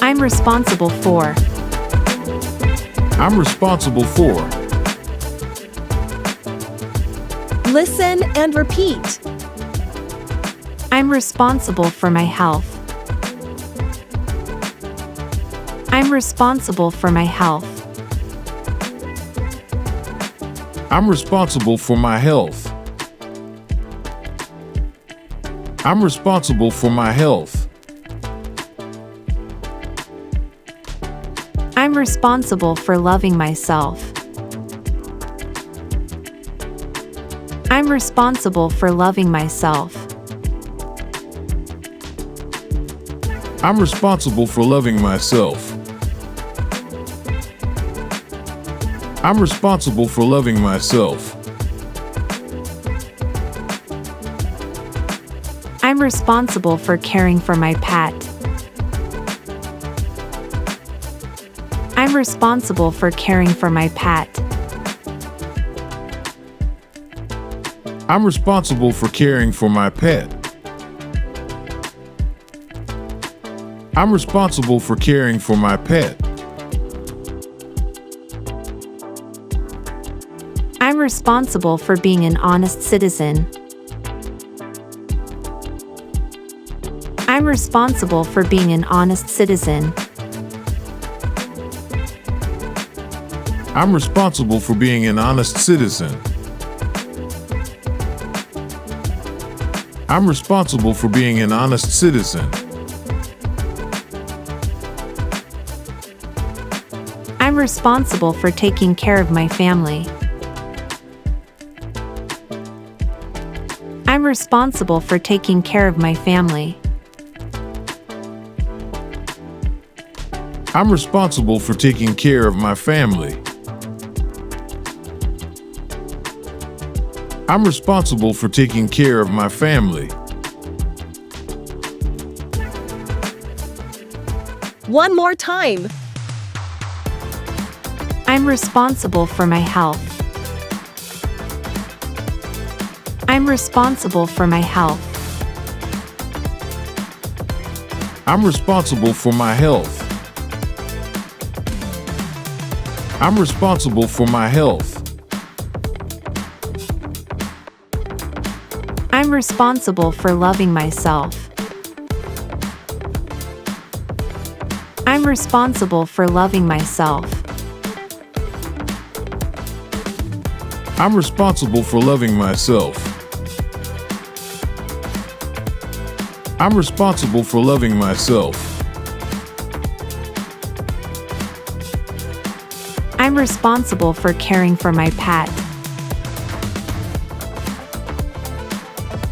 I'm responsible for. I'm responsible for. Listen and repeat. I'm responsible for my health. I'm responsible for my health. I'm responsible for my health. I'm responsible for my health. I'm responsible for loving myself. I'm responsible for loving myself. I'm responsible for loving myself. I'm responsible for loving myself. I'm responsible for caring for my pet. I'm responsible for caring for my pet. I'm responsible for caring for my pet. I'm responsible for caring for my pet. I'm responsible for being an honest citizen. I'm responsible for being an honest citizen. I'm responsible for being an honest citizen. I'm responsible for being an honest citizen. I'm responsible for taking care of my family. I'm responsible for taking care of my family. I'm responsible for taking care of my family. I'm responsible for taking care of my family. One more time. I'm responsible for my health. I'm responsible for my health. I'm responsible for my health. I'm responsible for my health. I'm responsible for loving myself. I'm responsible for loving myself. I'm responsible for loving myself. I'm responsible for loving myself. I'm responsible for caring for my pet.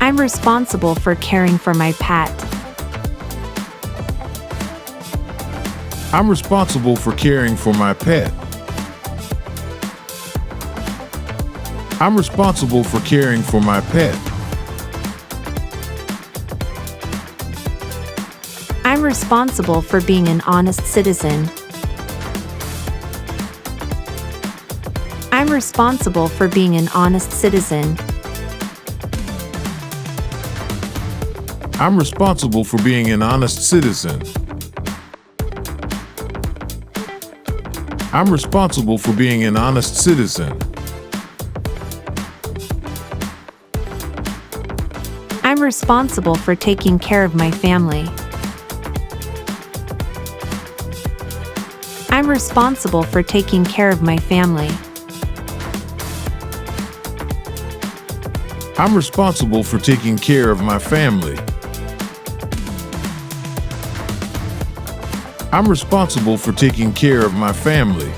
I'm responsible for caring for my pet. I'm responsible for caring for my pet. I'm responsible for caring for my pet. I'm responsible for being an honest citizen. I'm responsible for being an honest citizen. I'm responsible for being an honest citizen. I'm responsible for being an honest citizen. I'm responsible for taking care of my family. I'm responsible for taking care of my family. I'm responsible for taking care of my family. I'm responsible for taking care of my family.